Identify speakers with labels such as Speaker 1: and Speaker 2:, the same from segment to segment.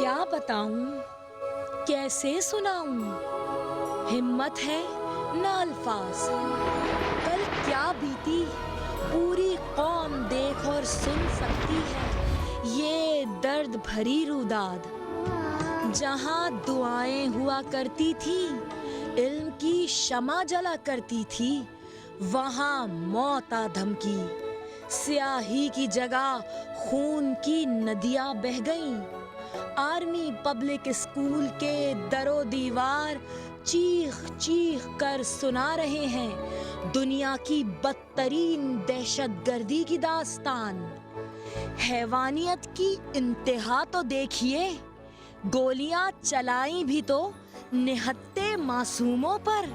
Speaker 1: کیا بتاؤں، کیسے سناؤں، ہمت ہے نہ الفاظ۔ کل کیا بیتی پوری قوم دیکھ اور سن سکتی ہے یہ درد بھری روداد۔ جہاں دعائیں ہوا کرتی تھی، علم کی شمع جلا کرتی تھی، وہاں موت آ دھمکی۔ سیاہی کی جگہ خون کی ندیاں بہہ گئیں۔ آرمی پبلک اسکول کے در و دیوار چیخ چیخ کر سنا رہے ہیں دنیا کی بدترین دہشت گردی کی داستان۔ حیوانیت کی انتہا تو دیکھیے، گولیاں چلائیں بھی تو نہتے معصوموں پر۔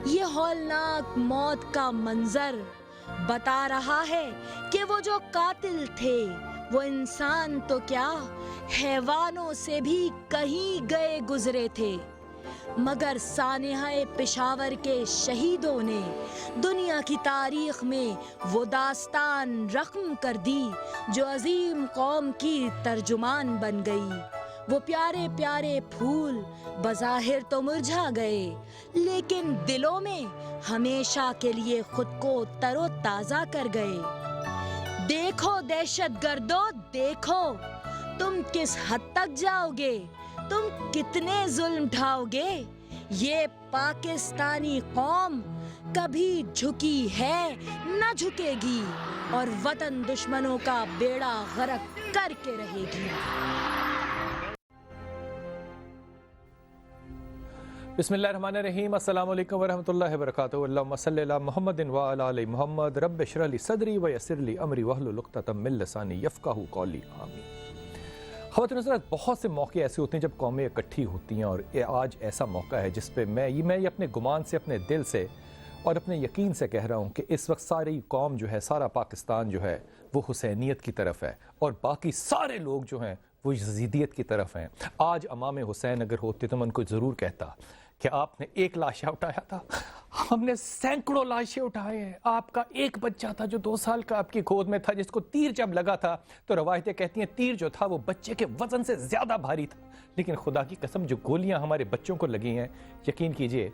Speaker 1: یہ ہولناک موت کا منظر بتا رہا ہے کہ وہ جو قاتل تھے وہ انسان تو کیا، حیوانوں سے بھی کہیں گئے گزرے تھے۔ مگر سانحہ پشاور کے شہیدوں نے دنیا کی تاریخ میں وہ داستان رقم کر دی جو عظیم قوم کی ترجمان بن گئی۔ وہ پیارے پیارے پھول بظاہر تو مرجھا گئے، لیکن دلوں میں ہمیشہ کے لیے خود کو تر و تازہ کر گئے۔ دیکھو دہشت گردو دیکھو، تم کس حد تک جاؤ گے، تم کتنے ظلم ڈھاؤ گے۔ یہ پاکستانی قوم کبھی جھکی ہے نہ جھکے گی، اور وطن دشمنوں کا بیڑا غرق کر کے رہے گی۔
Speaker 2: بسم اللہ الرحمن الرحیم۔ السلام علیکم ورحمۃ اللہ وبرکاتہ۔ اللہم صلی علی محمد وعلی آل محمد۔ رب اشرح لی صدری ویسر لی امری واحلل عقدۃ من لسانی یفقہوا قولی۔ آمین۔ خواتین حضرات، بہت سے موقع ایسے ہوتے ہیں جب قومیں اکٹھی ہوتی ہیں، اور آج ایسا موقع ہے جس پہ میں یہ اپنے گمان سے، اپنے دل سے اور اپنے یقین سے کہہ رہا ہوں کہ اس وقت ساری قوم جو ہے، سارا پاکستان جو ہے وہ حسینیت کی طرف ہے، اور باقی سارے لوگ جو ہیں وہ یزیدیت کی طرف ہیں۔ آج امام حسین اگر ہوتے تو میں ان کو ضرور کہتا کہ آپ نے ایک لاشا اٹھایا تھا، ہم نے سینکڑوں لاشیں اٹھائے ہیں۔ آپ کا ایک بچہ تھا جو 2 سال کا آپ کی گود میں تھا، جس کو تیر جب لگا تھا تو روایتیں کہتی ہیں تیر جو تھا وہ بچے کے وزن سے زیادہ بھاری تھا، لیکن خدا کی قسم جو گولیاں ہمارے بچوں کو لگی ہیں، یقین کیجئے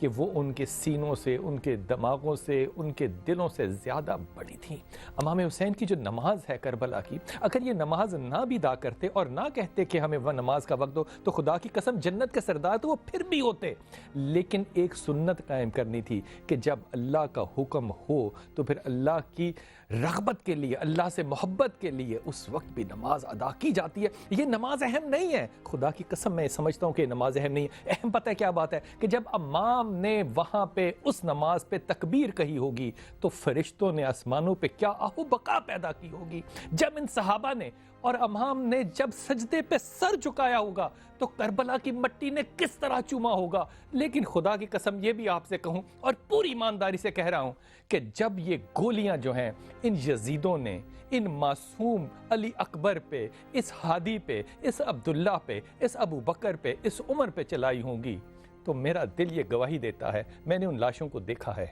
Speaker 2: کہ وہ ان کے سینوں سے، ان کے دماغوں سے، ان کے دلوں سے زیادہ بڑی تھیں۔ امام حسین کی جو نماز ہے کربلا کی، اگر یہ نماز نہ بھی ادا کرتے اور نہ کہتے کہ ہمیں وہ نماز کا وقت ہو، تو خدا کی قسم جنت کے سردار تو وہ پھر بھی ہوتے، لیکن ایک سنت قائم کرنی تھی کہ جب اللہ کا حکم ہو تو پھر اللہ کی رغبت کے لیے، اللہ سے محبت کے لیے اس وقت بھی نماز ادا کی جاتی ہے۔ یہ نماز اہم نہیں ہے، خدا کی قسم میں سمجھتا ہوں کہ نماز اہم نہیں ہے۔ اہم پتہ ہے کیا بات ہے کہ جب امام نے وہاں پہ اس نماز پہ تکبیر کہی ہوگی تو فرشتوں نے آسمانوں پہ کیا آہو بقا پیدا کی ہوگی۔ جب ان صحابہ نے اور امام نے جب سجدے پہ سر جھکایا ہوگا تو کربلا کی مٹی نے کس طرح چوما ہوگا۔ لیکن خدا کی قسم یہ بھی آپ سے کہوں اور پوری ایمانداری سے کہہ رہا ہوں کہ جب یہ گولیاں جو ہیں ان یزیدوں نے ان معصوم علی اکبر پہ، اس ہادی پہ، اس عبداللہ پہ، اس ابو بکر پہ، اس عمر پہ چلائی ہوں گی تو میرا دل یہ گواہی دیتا ہے، میں نے ان لاشوں کو دیکھا ہے،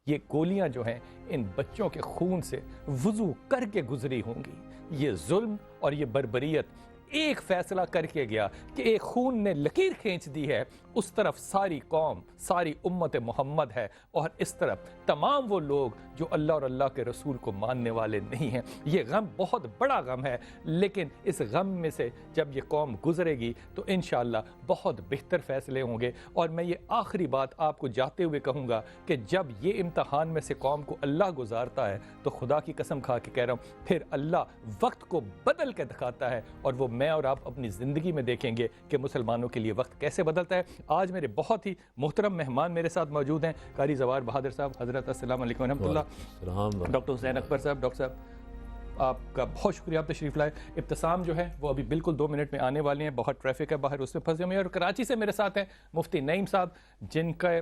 Speaker 2: یہ گولیاں جو ہیں ان بچوں کے خون سے وضو کر کے گزری ہوں گی۔ یہ ظلم اور یہ بربریت ایک فیصلہ کر کے گیا کہ ایک خون نے لکیر کھینچ دی ہے، اس طرف ساری قوم، ساری امت محمد ہے، اور اس طرف تمام وہ لوگ جو اللہ اور اللہ کے رسول کو ماننے والے نہیں ہیں۔ یہ غم بہت بڑا غم ہے، لیکن اس غم میں سے جب یہ قوم گزرے گی تو انشاءاللہ بہت بہتر فیصلے ہوں گے۔ اور میں یہ آخری بات آپ کو جاتے ہوئے کہوں گا کہ جب یہ امتحان میں سے قوم کو اللہ گزارتا ہے تو خدا کی قسم کھا کے کہہ رہا ہوں پھر اللہ وقت کو بدل کے دکھاتا ہے، اور وہ میں اور آپ اپنی زندگی میں دیکھیں گے کہ مسلمانوں کے لیے وقت کیسے بدلتا ہے۔ آج میرے بہت ہی محترم مہمان میرے ساتھ موجود ہیں، قاری زوار بہادر صاحب۔ حضرت السلام علیکم ورحمۃ اللہ۔ ڈاکٹر حسین اکبر صاحب، ڈاکٹر صاحب آپ کا بہت شکریہ، آپ تشریف لائے۔ ابتسام جو ہے وہ ابھی بالکل 2 منٹ میں آنے والی ہیں، بہت ٹریفک ہے باہر، اس میں پھنسے ہوئے ہیں۔ اور کراچی سے میرے ساتھ ہیں مفتی نعیم صاحب، جن کا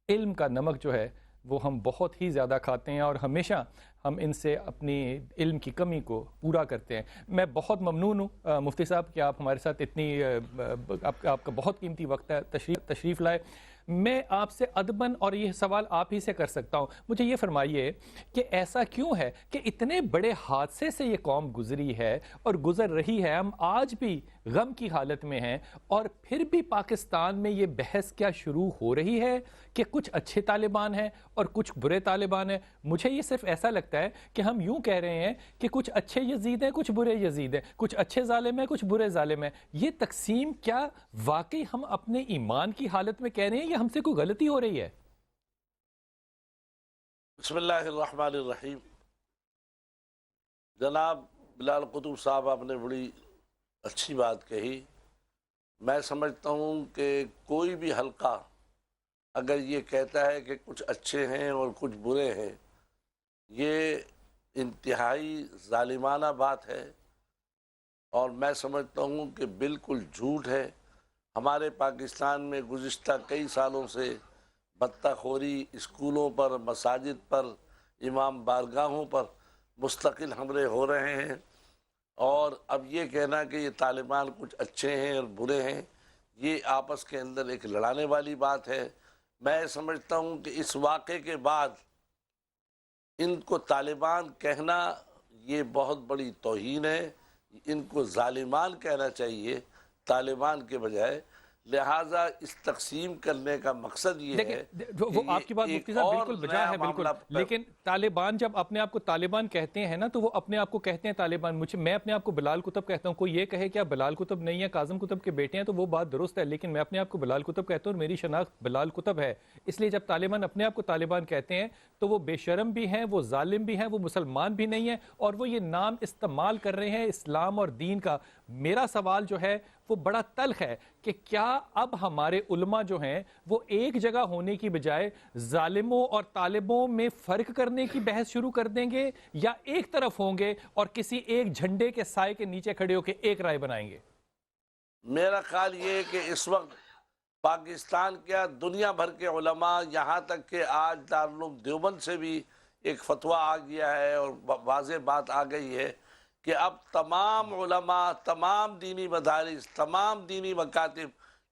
Speaker 2: علم کا نمک جو ہے وہ ہم بہت ہی زیادہ کھاتے ہیں، اور ہمیشہ ہم ان سے اپنی علم کی کمی کو پورا کرتے ہیں۔ میں بہت ممنون ہوں مفتی صاحب کہ آپ ہمارے ساتھ اتنی آپ کا بہت قیمتی وقت ہے، تشریف لائے۔ میں آپ سے ادباً اور یہ سوال آپ ہی سے کر سکتا ہوں، مجھے یہ فرمائیے کہ ایسا کیوں ہے کہ اتنے بڑے حادثے سے یہ قوم گزری ہے اور گزر رہی ہے، ہم آج بھی غم کی حالت میں ہیں، اور پھر بھی پاکستان میں یہ بحث کیا شروع ہو رہی ہے کہ کچھ اچھے طالبان ہیں اور کچھ برے طالبان ہیں؟ مجھے یہ صرف ایسا لگتا ہے کہ ہم یوں کہہ رہے ہیں کہ کچھ اچھے یزید ہیں، کچھ برے یزید ہیں، کچھ اچھے ظالم ہیں، کچھ برے ظالم ہیں۔ یہ تقسیم کیا واقعی ہم اپنے ایمان کی حالت میں کہہ رہے ہیں یا ہم سے کوئی غلطی ہو رہی ہے؟
Speaker 3: بسم اللہ الرحمن الرحیم۔ جناب بلال قطب صاحب، آپ نے بڑی اچھی بات کہی۔ میں سمجھتا ہوں کہ کوئی بھی حلقہ اگر یہ کہتا ہے کہ کچھ اچھے ہیں اور کچھ برے ہیں، یہ انتہائی ظالمانہ بات ہے، اور میں سمجھتا ہوں کہ بالکل جھوٹ ہے۔ ہمارے پاکستان میں گزشتہ کئی سالوں سے بتہ خوری اسکولوں پر، مساجد پر، امام بارگاہوں پر مستقل حملے ہو رہے ہیں، اور اب یہ کہنا کہ یہ طالبان کچھ اچھے ہیں اور برے ہیں، یہ آپس کے اندر ایک لڑانے والی بات ہے۔ میں سمجھتا ہوں کہ اس واقعے کے بعد ان کو طالبان کہنا یہ بہت بڑی توہین ہے، ان کو ظالمان کہنا چاہیے طالبان کے بجائے۔ لہٰذا اس تقسیم کرنے کا مقصد یہ ہے
Speaker 2: وہ آپ کی بات مفتی صاحب بالکل بجا ہے، بالکل، لیکن طالبان جب اپنے آپ کو طالبان کہتے ہیں نا تو وہ اپنے آپ کو کہتے ہیں طالبان۔ میں اپنے آپ کو بلال کتب کہتا ہوں، کوئی یہ کہے کہ آپ بلال کتب نہیں ہیں، کاظم کتب کے بیٹے ہیں، تو وہ بات درست ہے، لیکن میں اپنے آپ کو بلال کتب کہتا ہوں اور میری شناخت بلال کتب ہے۔ اس لیے جب طالبان اپنے آپ کو طالبان کہتے ہیں تو وہ بے شرم بھی ہیں، وہ ظالم بھی ہیں، وہ مسلمان بھی نہیں ہیں، اور وہ یہ نام استعمال کر رہے ہیں اسلام اور دین کا۔ میرا سوال جو ہے وہ بڑا تلخ ہے کہ کیا اب ہمارے علماء جو ہیں وہ ایک جگہ ہونے کی بجائے ظالموں اور طالبوں میں فرق کرنے کی بحث شروع کر دیں گے، یا ایک طرف ہوں گے اور کسی ایک جھنڈے کے سائے کے نیچے کھڑے ہو کے ایک رائے بنائیں گے؟
Speaker 3: میرا خیال یہ ہے کہ اس وقت پاکستان کیا دنیا بھر کے علماء، یہاں تک کہ آج دارالعلوم دیوبند سے بھی ایک فتویٰ آ گیا ہے اور واضح بات آ گئی ہے کہ اب تمام علماء، تمام دینی مدارس، تمام دینی مکاتب،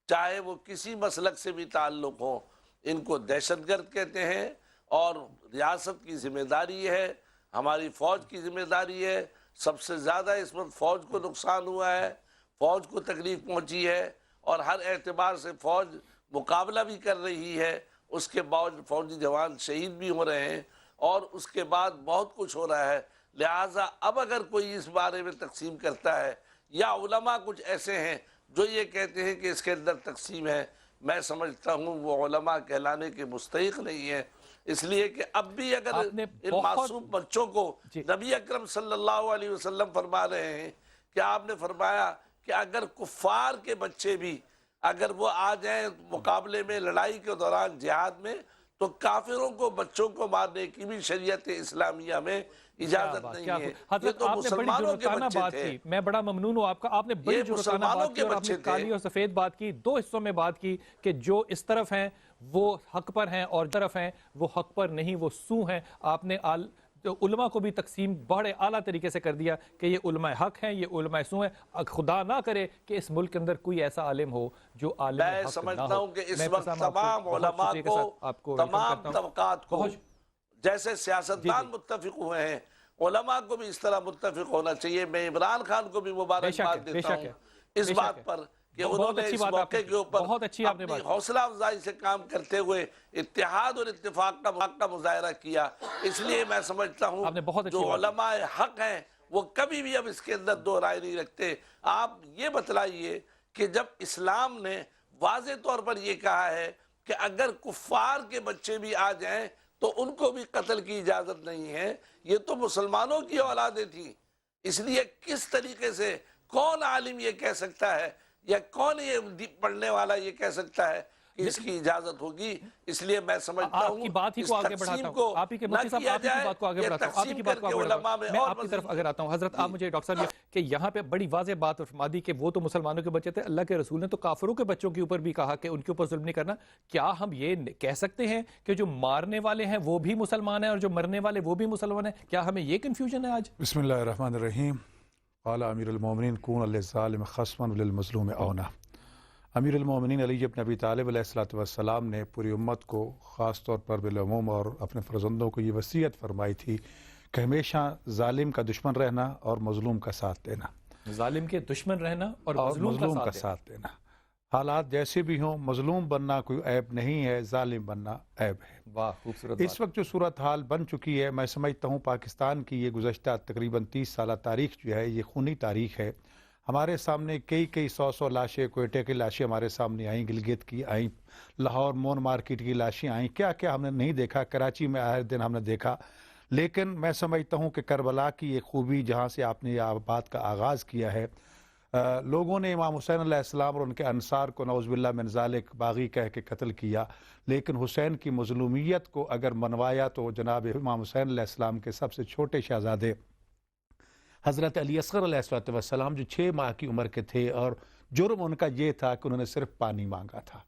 Speaker 3: چاہے وہ کسی مسلک سے بھی تعلق ہو، ان کو دہشت گرد کہتے ہیں، اور ریاست کی ذمہ داری ہے، ہماری فوج کی ذمہ داری ہے۔ سب سے زیادہ اس وقت فوج کو نقصان ہوا ہے، فوج کو تکلیف پہنچی ہے، اور ہر اعتبار سے فوج مقابلہ بھی کر رہی ہے، اس کے باوجود فوجی جوان شہید بھی ہو رہے ہیں، اور اس کے بعد بہت کچھ ہو رہا ہے۔ لہٰذا اب اگر کوئی اس بارے میں تقسیم کرتا ہے، یا علماء کچھ ایسے ہیں جو یہ کہتے ہیں کہ اس کے اندر تقسیم ہے، میں سمجھتا ہوں وہ علماء کہلانے کے مستحق نہیں ہے، اس لیے کہ اب بھی اگر ان معصوم بچوں کو نبی اکرم صلی اللہ علیہ وسلم فرما رہے ہیں کہ آپ نے فرمایا کہ اگر کفار کے بچے بھی اگر وہ آ جائیں مقابلے میں، لڑائی کے دوران، جہاد میں، تو کافروں کو بچوں کو مارنے کی بھی شریعت اسلامیہ میں اجازت نہیں ہے۔ یہ تو مسلمانوں کے بچے تھے۔
Speaker 2: میں بڑا ممنون ہوں آپ کا، آپ نے بڑی جرأتانہ بات کی، اور آپ نے کالی اور سفید بات کی، دو حصوں میں بات کی کہ جو اس طرف ہیں وہ حق پر ہیں اور طرف ہیں وہ حق پر نہیں، وہ سو ہیں۔ آپ نے علماء کو بھی تقسیم بڑے اعلیٰ طریقے سے کر دیا کہ یہ علماء حق ہیں، یہ علماء سو ہیں۔ خدا نہ کرے کہ اس ملک کے اندر کوئی ایسا عالم ہو جو عالم حق نہ ہو۔
Speaker 3: میں سمجھتا ہوں کہ اس وقت تمام علماء کو، تمام طبقات کو، جیسے سیاستدان متفق ہوئے ہیں، علماء کو بھی اس طرح متفق ہونا چاہیے۔ میں عمران خان کو بھی مبارکباد دیتا ہوں اس بات پر کہ انہوں نے اس موقع کے اوپر اپنی حوصلہ افزائی سے کام کرتے ہوئے اتحاد اور اتفاق کا مظاہرہ کیا۔ اس لیے میں سمجھتا ہوں جو علماء حق ہیں وہ کبھی بھی اب اس کے اندر دو رائے نہیں رکھتے۔ آپ یہ بتلائیے کہ جب اسلام نے واضح طور پر یہ کہا ہے کہ اگر کفار کے بچے بھی آ جائیں تو ان کو بھی قتل کی اجازت نہیں ہے، یہ تو مسلمانوں کی اولادیں تھیں، اس لیے کس طریقے سے کون عالم یہ کہہ سکتا ہے، یا کون یہ پڑھنے والا یہ کہہ سکتا ہے کہ اس کی اجازت ہوگی؟ اس لیے میں سمجھتا ہوں
Speaker 2: آپ کی بات ہی کو آگے بڑھاتا ہوں، آپ ہی کے مفتی صاحب آپ ہی کی بات کو آگے بڑھاتا ہوں، آپ ہی کی بات کو آگے بڑھاتا ہوں، میں آپ کی طرف اگر آتا ہوں۔ حضرت آپ مجھے ڈاکٹر صاحب کہ یہاں پہ بڑی واضح بات فرما دی کہ وہ تو مسلمانوں کے بچے تھے، اللہ کے رسول نے تو کافروں کے بچوں کے اوپر بھی کہا کہ ان کے اوپر ظلم نہیں کرنا۔ کیا ہم یہ کہہ سکتے ہیں کہ جو مارنے والے ہیں وہ بھی مسلمان ہیں اور جو مرنے والے وہ بھی مسلمان ہیں؟ کیا ہمیں یہ کنفیوژن ہے آج؟
Speaker 4: بسم اللہ الرحمن الرحیم۔ قال امیر المومنین کون للظالم خصما وللمظلوم اونا۔ امیر المومنین علی بن ابی طالب علیہ الصلوۃ والسلام نے پوری امت کو خاص طور پر بالعموم اور اپنے فرزندوں کو یہ وصیت فرمائی تھی کہ ہمیشہ ظالم کا دشمن رہنا اور مظلوم کا ساتھ دینا،
Speaker 2: ظالم کے دشمن رہنا اور مظلوم کا
Speaker 4: ساتھ دینا۔ حالات جیسے بھی ہوں، مظلوم بننا کوئی عیب نہیں ہے، ظالم بننا عیب ہے۔
Speaker 2: واہ خوبصورت
Speaker 4: اس وقت جو صورتحال بن چکی ہے، میں سمجھتا ہوں پاکستان کی یہ گزشتہ تقریباً 30 سالہ تاریخ جو ہے یہ خونی تاریخ ہے۔ ہمارے سامنے کئی سو لاشیں، کوئٹے کی لاشیں ہمارے سامنے آئیں، گلگت کی آئیں، لاہور مون مارکیٹ کی لاشیں آئیں، کیا کیا ہم نے نہیں دیکھا، کراچی میں آئے دن ہم نے دیکھا۔ لیکن میں سمجھتا ہوں کہ کربلا کی یہ خوبی جہاں سے آپ نے یہ بات کا آغاز کیا ہے، لوگوں نے امام حسین علیہ السلام اور ان کے انصار کو نعوذ باللہ من ذالک باغی کہہ کے قتل کیا، لیکن حسین کی مظلومیت کو اگر منوایا تو جناب امام حسین علیہ السلام کے سب سے چھوٹے شہزادے حضرت علی اصغر علیہ السلام جو 6 ماہ کی عمر کے تھے، اور جرم ان کا یہ تھا کہ انہوں نے صرف پانی مانگا تھا،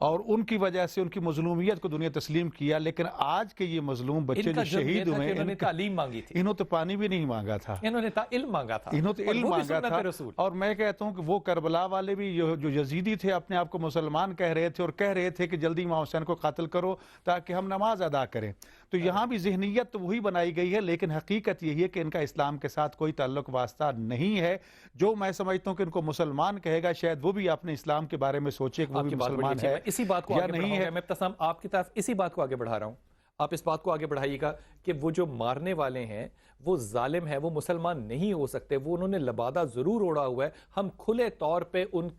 Speaker 4: اور ان کی وجہ سے ان کی مظلومیت کو دنیا تسلیم کیا۔ لیکن آج کے یہ مظلوم بچے جو شہید ہوئے،
Speaker 2: انہوں نے تعلیم مانگی تھی،
Speaker 4: انہوں تو پانی بھی نہیں مانگا تھا،
Speaker 2: انہوں نے علم مانگا تھا،
Speaker 4: انہوں تو علم مانگا تھا۔ اور میں کہتا ہوں کہ وہ کربلا والے بھی جو یزیدی تھے، اپنے آپ کو مسلمان کہہ رہے تھے اور کہہ رہے تھے کہ جلدی امام حسین کو قتل کرو تاکہ ہم نماز ادا کریں، تو یہاں بھی ذہنیت تو وہی بنائی گئی ہے، لیکن حقیقت یہی ہے کہ ان کا اسلام کے ساتھ کوئی تعلق واسطہ نہیں ہے۔ جو میں سمجھتا ہوں کہ ان کو مسلمان کہے گا، شاید وہ بھی اپنے اسلام کے بارے میں سوچے کہ وہ بھی مسلمان ہے
Speaker 2: اسی بات کو
Speaker 4: یا
Speaker 2: آگے
Speaker 4: نہیں ہے۔
Speaker 2: میں ابتسام آپ کی طرف اسی بات کو آگے بڑھا رہا ہوں، آپ اس بات کو آگے بڑھائیے گا کہ وہ جو مارنے والے ہیں وہ ظالم ہیں، وہ مسلمان نہیں ہو سکتے، وہ انہوں نے لبادہ ضرور اوڑا ہوا ہے۔ ہم کھلے طور پہ ان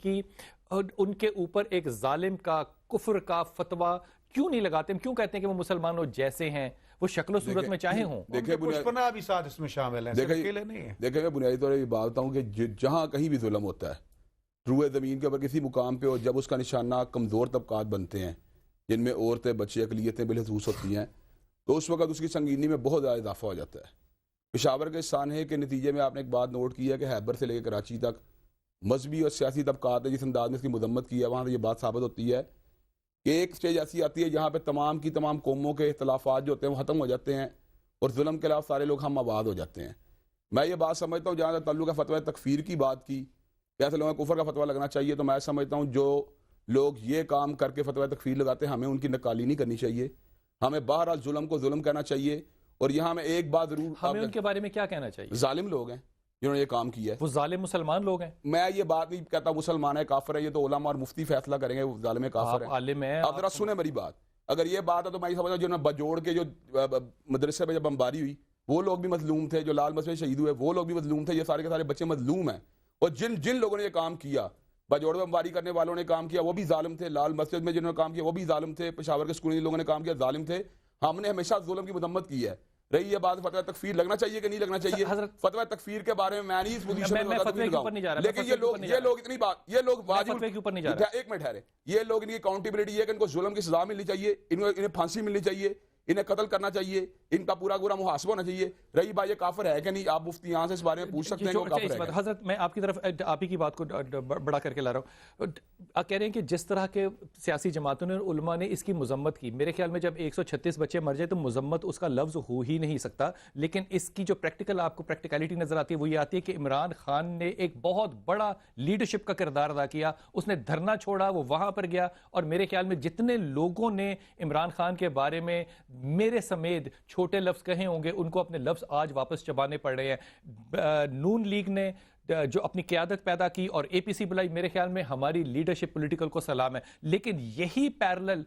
Speaker 2: کے اوپر ایک ظالم کا کفر کا فتویٰ کیوں نہیں لگاتے؟ ہم کیوں کہتے ہیں کہ وہ مسلمانوں جیسے ہیں، وہ شکل و صورت میں چاہے ہوں؟
Speaker 4: دیکھیں پشپنا بھی ساتھ اس میں شامل ہیں، اکیلے نہیں ہیں۔
Speaker 5: دیکھیں میں بنیادی طور پر یہ بات بتاؤں کہ جہاں کہیں بھی ظلم ہوتا ہے روئے زمین کے اوپر کسی مقام پہ، اور جب اس کا نشانہ کمزور طبقات بنتے ہیں جن میں عورتیں، بچے، اقلیتیں بالخصوص ہوتی ہیں، تو اس وقت اس کی سنگینی میں بہت زیادہ اضافہ ہو جاتا ہے۔ پشاور کے سانحے کے نتیجے میں آپ نے ایک بات نوٹ کی ہے کہ خیبر سے لے کے کراچی تک مذہبی اور سیاسی طبقات نے جس انداز میں اس کی مذمت کی ہے، وہاں سے یہ بات ثابت ہوتی ہے کہ ایک سٹیج ایسی آتی ہے جہاں پہ تمام کی تمام قوموں کے اختلافات جو ہوتے ہیں وہ ختم ہو جاتے ہیں اور ظلم کے خلاف سارے لوگ ہم آباد ہو جاتے ہیں۔ میں یہ بات سمجھتا ہوں، جہاں تک تعلق ہے فتویٰ تکفیر کی بات کی، ایسے لوگوں کو کفر کا فتویٰ لگنا چاہیے، تو میں سمجھتا ہوں جو لوگ یہ کام کر کے فتویٰ تکفیر لگاتے ہیں ہمیں ان کی نقالی نہیں کرنی چاہیے، ہمیں بہرحال ظلم کو ظلم کہنا چاہیے۔ اور یہاں میں ایک بات ضرور،
Speaker 2: ہمیں ان کے بارے میں کیا کہنا چاہیے؟
Speaker 5: ظالم لوگ ہیں جنہوں نے یہ کام کیا ہے،
Speaker 2: وہ ظالم مسلمان لوگ ہیں۔
Speaker 5: میں یہ بات نہیں کہتا مسلمان ہے کافر ہے، یہ تو علماء اور مفتی فیصلہ کریں گے وہ ظالم کافر ہے۔
Speaker 2: عالم ہیں،
Speaker 5: آپ ذرا سنیں میری بات، اگر یہ بات ہے تو میں یہ سمجھتا ہوں جنہوں نے بجوڑ کے جو مدرسے میں جب بمباری ہوئی وہ لوگ بھی مظلوم تھے، جو لال مسجد میں شہید ہوئے وہ لوگ بھی مظلوم تھے، یہ سارے کے سارے بچے مظلوم ہیں۔ اور جن لوگوں نے یہ کام کیا، بجوڑ میں بمباری کرنے والوں نے کام کیا وہ بھی ظالم تھے، لال مسجد میں جنہوں نے کام کیا وہ بھی ظالم تھے، پشاور کے اسکولی لوگوں نے کام کیا ظالم تھے۔ ہم نے ہمیشہ ظلم کی مذمت کی ہے۔ رہی یہ بات فتویٰ تکفیر لگنا چاہیے کہ نہیں لگنا چاہیے، فتویٰ تکفیر کے بارے میں نہیں اس پوزیشن میں لیکن یہ لوگ اتنی بات، یہ لوگ واجب، ایک منٹ ٹھہرے، یہ لوگ ان کی اکاؤنٹیبلٹی ہے کہ ان کو ظلم کی سزا ملنی چاہیے، انہیں پھانسی ملنی چاہیے، انہیں قتل کرنا چاہیے، ان کا پورا محاسبہ ہونا چاہیے۔ رہی بات یہ کافر ہے کہ نہیں، آپ مفتی یہاں سے اس بارے میں پوچھ سکتے ہیں کہ وہ کافر ہے۔
Speaker 2: حضرت میں آپ کی طرف آپ ہی کی بات کو بڑا کر کے لا رہا ہوں، آپ کہہ رہے ہیں کہ جس طرح کے سیاسی جماعتوں نے، علماء نے اس کی مذمت کی، میرے خیال میں جب 136 بچے مر جائے تو مذمت اس کا لفظ ہو ہی نہیں سکتا، لیکن اس کی جو پریکٹیکل آپ کو پریکٹیکلٹی نظر آتی ہے وہ یہ آتی ہے کہ عمران خان نے ایک بہت بڑا لیڈرشپ کا کردار ادا کیا، اس نے دھرنا چھوڑا، وہ وہاں پر گیا، اور میرے خیال میں جتنے لوگوں نے عمران خان کے بارے میں میرے سمیت چھوٹے لفظ کہے ہوں گے ان کو اپنے لفظ آج واپس چبانے پڑ رہے ہیں۔ نون لیگ نے جو اپنی قیادت پیدا کی اور اے پی سی بلائی، میرے خیال میں ہماری لیڈرشپ پولیٹیکل کو سلام ہے، لیکن یہی پیرلل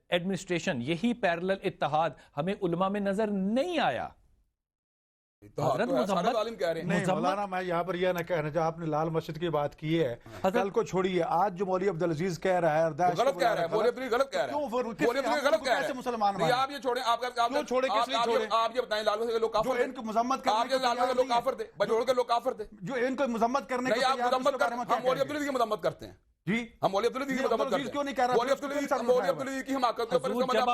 Speaker 2: ایڈمنسٹریشن، یہی پیرلل اتحاد ہمیں علماء میں نظر نہیں آیا۔
Speaker 4: نہیں مولانا، میں یہاں پر یہ نہ کہنا چاہتا، آپ نے لال مسجد کی بات کی ہے، کل کو چھوڑیے، آج جو مولوی عبدالعزیز کہہ رہا ہے
Speaker 5: غلط کہہ رہا ہے، مولوی عبدالعزیز غلط کہہ رہا ہے، مولوی عبدالعزیز غلط کہہ رہا ہے،
Speaker 4: مسلمان
Speaker 5: نہیں آپ یہ چھوڑیں، آپ یہ بتائیں لال مسجد کے لوگ کافر تھے،
Speaker 4: ان کو مذمت
Speaker 5: آپ کے لال مسجد کے لوگ کافر تھے، بجوڑ کے لوگ کافر تھے،
Speaker 4: جو ان کو مذمت کرنے
Speaker 5: نہیں آپ مذمت کرتے ہیں، ہم مولوی عبدالعزیز کی مذمت کرتے ہیں،
Speaker 4: جی
Speaker 5: ہم مولوی عبدالعزیز کی مذمت کرتے ہیں،
Speaker 4: کیوں نہیں کہہ رہا؟
Speaker 5: مولوی عبدالعزیز کی حماقت کے اوپر اس کا مطلب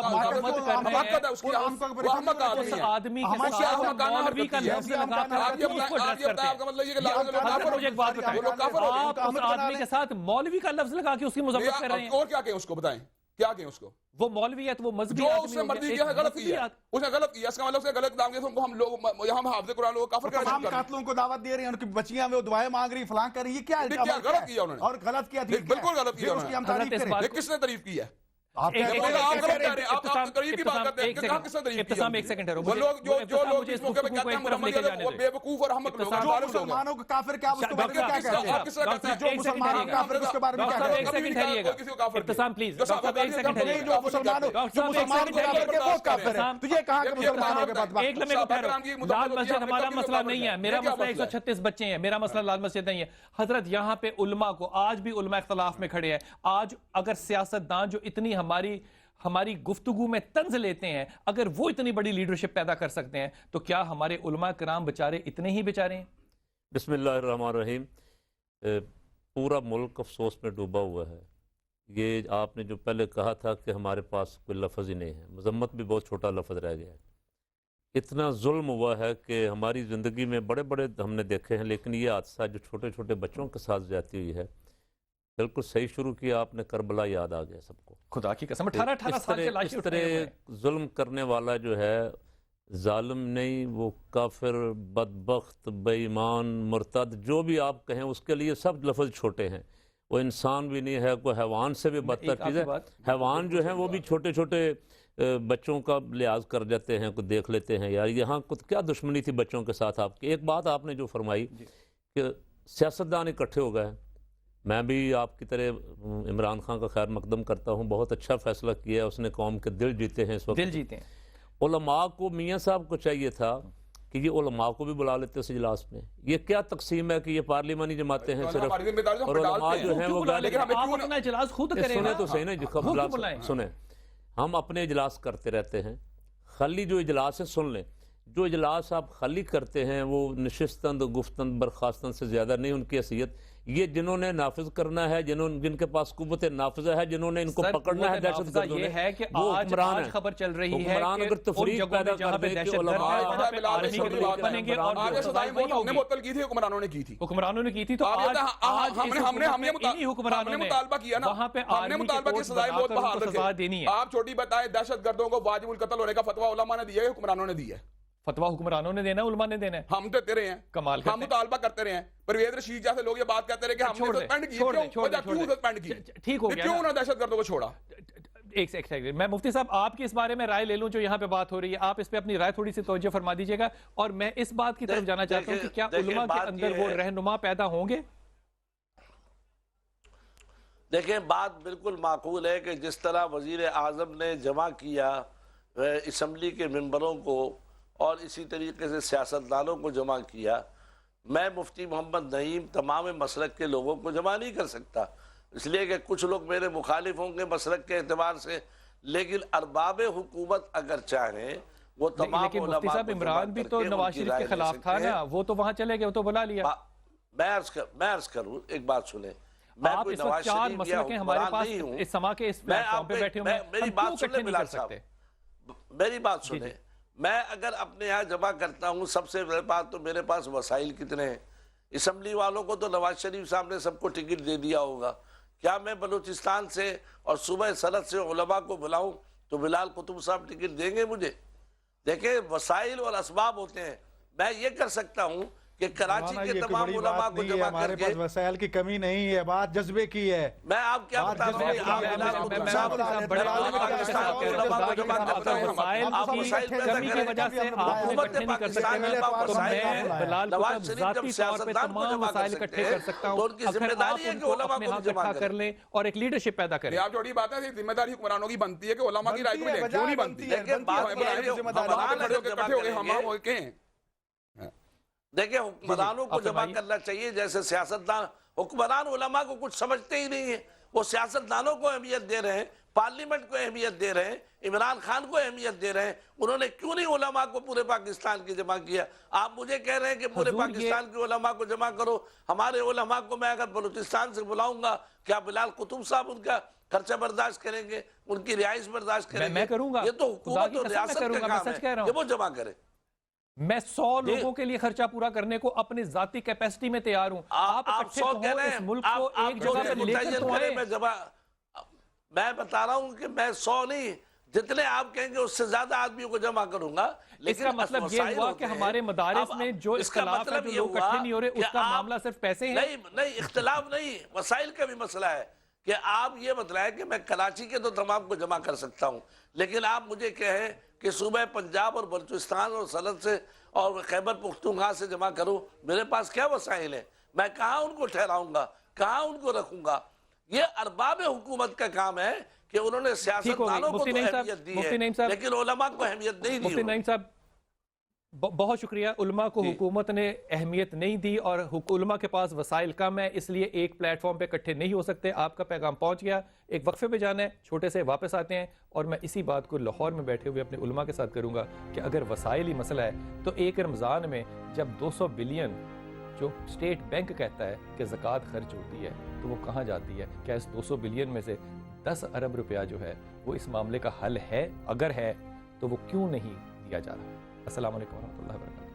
Speaker 5: حماقت ہے، اس کی وہ احمق آدمی ہے،
Speaker 2: آدمی کے ساتھ مولوی کا لفظ لگاتا ہے،
Speaker 5: آپ یہ بتائیں آپ کا مطلب یہ کہ لال مسجد کے لوگ
Speaker 2: مجھے ایک بات بتائیں، آپ اس آدمی کے ساتھ مولوی کا لفظ لگا کے اس کی مذمت کر رہے ہیں،
Speaker 5: اور کیا کہیں اس کو بتائیں کیا کہیں اس کو؟
Speaker 2: وہ مولوی ہے تو وہ مذہبی
Speaker 5: جو
Speaker 2: آدمی
Speaker 5: اس نے
Speaker 2: ہو گیا،
Speaker 5: مرضی
Speaker 2: ایک
Speaker 5: کیا ہے غلط
Speaker 2: مذہبی
Speaker 5: کیا ہے، اس نے غلط کیا، اس کا مطلب اس نے غلط نام دیا تو ہم لوگ یہاں حافظ قرآن لوگ کافر کرنا
Speaker 4: تمام
Speaker 5: شروع کر دیں۔
Speaker 4: قاتلوں کو دعوت دے رہے ہیں، ان کی بچیاں وہ دعائیں مانگ رہی، فلاں کر رہی، یہ کیا
Speaker 5: کیا غلط کیا انہوں نے؟
Speaker 4: اور غلط کیا
Speaker 5: بالکل غلط کیا
Speaker 4: اس کی ہم
Speaker 2: حضرت
Speaker 4: تعریف
Speaker 2: اس
Speaker 4: کریں؟
Speaker 2: بات
Speaker 5: یہ کس نے تعریف کی ہے؟
Speaker 4: آپ
Speaker 2: ایک
Speaker 4: کہہ
Speaker 2: سیکنڈ،
Speaker 4: رہے ہیں،
Speaker 5: آپ غلط کہہ رہے ہیں، آپ قریب کی بات کرتے ہیں، کہاں کس نے تعریف کی؟
Speaker 2: ابتسام ایک سیکنڈ
Speaker 5: وہ لوگ جو لوگ اس موقع پہ کہتے ہیں محمد وہ بے وقوف اور احمق لوگ ہیں،
Speaker 4: جو
Speaker 5: ظالم لوگ ہیں۔
Speaker 4: مسلمانوں کو کافر کیا اس کے بارے میں کیا کہتے ہیں؟
Speaker 5: آپ کس طرح کہتے ہیں؟
Speaker 4: جو مسلمانوں کو کافر اس کے بارے میں کیا
Speaker 2: ڈاکٹر
Speaker 4: کہتے
Speaker 2: صاحب
Speaker 4: ہیں؟
Speaker 2: ایک سیکنڈ ٹھہریے
Speaker 5: کسی کو کافر
Speaker 2: گا، ابتسام پلیز،
Speaker 5: جو
Speaker 2: ڈاکٹر صاحب ایک سیکنڈ ٹھہریے گا،
Speaker 4: جو مسلمانوں کو کافر ہے وہ کافر ہے، تو یہ کہاں کہ مسلمانوں کے بعد
Speaker 2: ایک لمحے کو ٹھہرو، لال مسجد ہمارا مسئلہ نہیں ہے، میرا مسئلہ 136 بچے ہیں، میرا مسئلہ لال مسجد نہیں ہے۔ حضرت یہاں پہ علماء کو آج بھی علماء اختلاف میں کھڑے ہیں، آج اگر سیاستدان جو اتنی ہماری گفتگو میں طنز لیتے ہیں، اگر وہ اتنی بڑی لیڈرشپ پیدا کر سکتے ہیں تو کیا ہمارے علماء کرام بیچارے اتنے ہی بیچارے ہیں؟
Speaker 6: بسم اللہ الرحمن الرحیم۔ پورا ملک افسوس میں ڈوبا ہوا ہے۔ یہ آپ نے جو پہلے کہا تھا کہ ہمارے پاس کوئی لفظ ہی نہیں ہے، مذمت بھی بہت چھوٹا لفظ رہ گیا ہے۔ اتنا ظلم ہوا ہے کہ ہماری زندگی میں بڑے بڑے ہم نے دیکھے ہیں، لیکن یہ حادثہ جو چھوٹے چھوٹے بچوں کے ساتھ زیادتی ہوئی ہے، بالکل صحیح شروع کیا آپ نے، کربلا یاد آ گیا سب کو۔
Speaker 2: خدا کی قسم 18 سال کے لاشیں
Speaker 6: اس
Speaker 2: اٹھ رہے ہیں۔
Speaker 6: طرح ظلم کرنے والا جو ہے ظالم نہیں، وہ کافر، بدبخت، بے ایمان، مرتد، جو بھی آپ کہیں اس کے لیے سب لفظ چھوٹے ہیں۔ وہ انسان بھی نہیں ہے، کوئی حیوان سے بھی بدتر چیز ہے۔ حیوان جو ہیں وہ بھی چھوٹے چھوٹے بچوں کا لحاظ کر جاتے ہیں، کو دیکھ لیتے ہیں یار یہاں کیا دشمنی تھی بچوں کے ساتھ آپ کی۔ ایک بات آپ نے جو فرمائی کہ سیاستدان اکٹھے ہو گئے، میں بھی آپ کی طرح عمران خان کا خیر مقدم کرتا ہوں، بہت اچھا فیصلہ کیا ہے اس نے، قوم کے دل جیتے ہیں اس وقت۔
Speaker 2: دل جیتے ہیں۔
Speaker 6: علماء کو، میاں صاحب کو چاہیے تھا کہ یہ علماء کو بھی بلا لیتے اس اجلاس میں۔ یہ کیا تقسیم ہے کہ یہ پارلیمانی جماعتیں ہیں صرف، اور علماء جو ہیں وہ
Speaker 2: آپ اپنا اجلاس خود کریں
Speaker 6: سنیں
Speaker 2: نا،
Speaker 6: تو صحیح نا، سنیں، ہم اپنے اجلاس کرتے رہتے ہیں، خالی جو اجلاس ہے سن لیں، جو اجلاس آپ خالی کرتے ہیں وہ نشستند گفتند برخاستند سے زیادہ نہیں ان کی حیثیت۔ یہ جنہوں نے نافذ کرنا ہے، جن کے پاس قوت نافذہ ہے، جنہوں نے ان کو پکڑنا ہے دہشت گردوں نے،
Speaker 2: یہ ہے کہ
Speaker 6: وہ
Speaker 2: آج
Speaker 6: حکمران ہیں۔
Speaker 2: خبر چل رہی ہے
Speaker 6: حکمران
Speaker 2: کہ
Speaker 6: اگر تفریق پیدا
Speaker 2: جہاں
Speaker 6: کر
Speaker 2: پہ
Speaker 6: دے کہ
Speaker 2: دہشت گرد
Speaker 6: علماء
Speaker 2: ہے وہاں پہ آرمی کے لوگ بنیں گے اور
Speaker 5: آگے صدائی موت ہم نے معطل کی تھی، حکمرانوں نے کی تھی،
Speaker 2: حکمرانوں نے کی تھی، تو
Speaker 5: ہم
Speaker 2: انہی حکمرانوں نے
Speaker 5: مطالبہ کیا نا،
Speaker 2: وہاں پہ
Speaker 5: ہم نے مطالبہ کیا صدائی موت بحال
Speaker 2: سزا دینی
Speaker 5: رکھے۔
Speaker 2: ہے۔
Speaker 5: آپ چھوٹی بتائیں، دہشت گردوں کو واجب القتل ہونے کا فتویٰ علماء نے دیا ہے، حکمرانوں نے دیا ہے؟
Speaker 2: فتویٰ حکمرانوں نے دینا، علماء نے دینا ہے؟
Speaker 5: ہم دیتے رہے ہیں،
Speaker 2: کمال
Speaker 5: ہم مطالبہ کرتے رہے ہیں۔ پرویز رشید جیسے لوگ یہ بات کہتے رہے کہ ہم نے سسپینڈ کی، کیوں سسپینڈ کی؟
Speaker 2: ٹھیک ہو گیا،
Speaker 5: کیوں انہوں نے دہشت گردوں کو چھوڑا؟
Speaker 2: ایک سیکنڈ، میں مفتی صاحب آپ کی اس بارے میں رائے لے لوں، جو یہاں پہ بات ہو رہی ہے، آپ اس پہ اپنی رائے تھوڑی سی توجہ فرما دیجیے گا، اور میں اس بات کی طرف جانا چاہتا ہوں کہ کیا علماء کے اندر وہ رہنما پیدا ہوں گے؟
Speaker 3: دیکھیں بات بالکل معقول ہے کہ جس طرح وزیر اعظم نے جمع کیا اسمبلی کے ممبروں کو اور اسی طریقے سے سیاستدانوں کو جمع کیا، میں مفتی محمد نعیم تمام مسلک کے لوگوں کو جمع نہیں کر سکتا، اس لیے کہ کچھ لوگ میرے مخالف ہوں گے مسلک کے اعتبار سے، لیکن ارباب حکومت اگر چاہیں وہ تمام
Speaker 2: لیکن مفتی صاحب عمران بھی تو نواز شریف کے خلاف تھا نا، وہ تو وہاں چلے گئے، وہ تو بلا لیا۔
Speaker 3: میں عرض کروں، ایک بات سنیں، میں
Speaker 2: آپ
Speaker 3: کوئی
Speaker 2: اس وقت
Speaker 3: نواز
Speaker 2: 4
Speaker 3: شریف یا
Speaker 2: مسلک ہیں ہمارے
Speaker 3: حکمران
Speaker 2: پاس
Speaker 3: نہیں ہوں۔
Speaker 2: اس سما کے اس پلیٹ فارم پہ بیٹھے ہوئے ہیں،
Speaker 3: میری
Speaker 2: ہم
Speaker 3: بات
Speaker 2: کیوں
Speaker 3: سنیں
Speaker 2: اکٹھے نہیں
Speaker 3: بلال
Speaker 2: کر
Speaker 3: صاحب،
Speaker 2: سکتے؟
Speaker 3: میری بات سنیں، میں اگر اپنے یہاں جمع کرتا ہوں، سب سے بڑی بات تو میرے پاس وسائل کتنے ہیں۔ اسمبلی والوں کو تو نواز شریف صاحب نے سب کو ٹکٹ دے دیا ہوگا، کیا میں بلوچستان سے اور صوبہ سرحد سے علماء کو بلاؤں تو بلال قطب صاحب ٹکٹ دیں گے مجھے؟ دیکھیں وسائل اور اسباب ہوتے ہیں، میں یہ کر سکتا ہوں کہ کراچی کے تمام علماء کو جمع کر
Speaker 4: ہمارے
Speaker 3: کے،
Speaker 4: پاس وسائل کی کمی نہیں ہے، بات جذبے کی ہے۔
Speaker 3: میں آپ کیا بتا رہا ہوں کہ آپ بلال قطب صاحب
Speaker 2: بڑے پاکستان کے علماء کو جمع کرتے ہیں، وسائل کی کمی کی وجہ سے آپ اکٹھے نہیں کر سکتے، تو میں بلال قطب ذاتی طور پہ تمام وسائل اکٹھے کر سکتا ہوں، اگر آپ ان کو اپنے ہاں اکٹھا کر لیں اور ایک لیڈرشپ پیدا کریں۔
Speaker 5: آپ چھوٹی بات ہے، ذمہ داری حکمرانوں کی بنتی ہے کہ علماء کی رائے کو لیں، کیوں نہیں بنتی؟
Speaker 3: دیکھیں حکمرانوں کو جمع کرنا چاہیے، جیسے سیاستدان، حکمران علماء کو کچھ سمجھتے ہی نہیں ہیں، وہ سیاستدانوں کو اہمیت دے رہے ہیں، پارلیمنٹ کو اہمیت دے رہے ہیں، عمران خان کو اہمیت دے رہے ہیں، انہوں نے کیوں نہیں علماء کو پورے پاکستان کی جمع کیا؟ آپ مجھے کہہ رہے ہیں کہ پورے پاکستان کے علماء کو جمع کرو، ہمارے علماء کو میں اگر بلوچستان سے بلاؤں گا، کیا بلال قطب صاحب ان کا خرچہ برداشت کریں گے، ان کی رہائش برداشت کریں گے؟
Speaker 2: میں کروں گا،
Speaker 3: یہ تو حکومت اور ریاست کا کام ہے کہ وہ جمع کرے۔
Speaker 2: میں 100 لوگوں کے لیے خرچہ پورا کرنے کو اپنی ذاتی کیپیسٹی میں تیار ہوں، آپ اکٹھے ہوں، اس ملک کو ایک جگہ پہ لے کر تو آئیں۔
Speaker 3: میں بتا رہا ہوں کہ میں 100 نہیں، جتنے آپ کہیں گے اس سے زیادہ آدمیوں کو جمع کروں گا.
Speaker 2: اس کا مطلب یہ ہوا کہ ہمارے مدارس میں جو اختلاف ہے، جو لوگ اکٹھے نہیں ہو رہے، اس کا معاملہ صرف پیسے ہیں؟
Speaker 3: نہیں، اختلاف نہیں، وسائل کا بھی مسئلہ ہے. کہ آپ یہ بتلائیں کہ میں کراچی کے تو تمام کو جمع کر سکتا ہوں، لیکن آپ مجھے کہیں کہ صوبہ پنجاب اور بلوچستان اور سرحد سے اور خیبر پختونخوا سے جمع کروں، میرے پاس کیا وسائل ہیں؟ میں کہاں ان کو ٹھہراؤں گا، کہاں ان کو رکھوں گا؟ یہ ارباب حکومت کا کام ہے کہ انہوں نے سیاستدانوں کو تو اہمیت دی ہے لیکن علماء کو اہمیت نہیں دی.
Speaker 2: مفتی نعیم صاحب بہت شکریہ. علماء کو حکومت نے اہمیت نہیں دی اور علماء کے پاس وسائل کم ہے، اس لیے ایک پلیٹ فارم پہ اکٹھے نہیں ہو سکتے. آپ کا پیغام پہنچ گیا. ایک وقفے پہ جانا ہے، چھوٹے سے واپس آتے ہیں اور میں اسی بات کو لاہور میں بیٹھے ہوئے اپنے علماء کے ساتھ کروں گا کہ اگر وسائل ہی مسئلہ ہے تو ایک رمضان میں جب 200 بلین جو اسٹیٹ بینک کہتا ہے کہ زکوٰۃ خرچ ہوتی ہے تو وہ کہاں جاتی ہے؟ کیا اس 200 بلین میں سے 10 ارب روپیہ جو ہے وہ اس معاملے کا حل ہے؟ اگر ہے تو وہ کیوں نہیں دیا جا رہا؟ السلام علیکم ورحمۃ اللہ وبرکاتہ.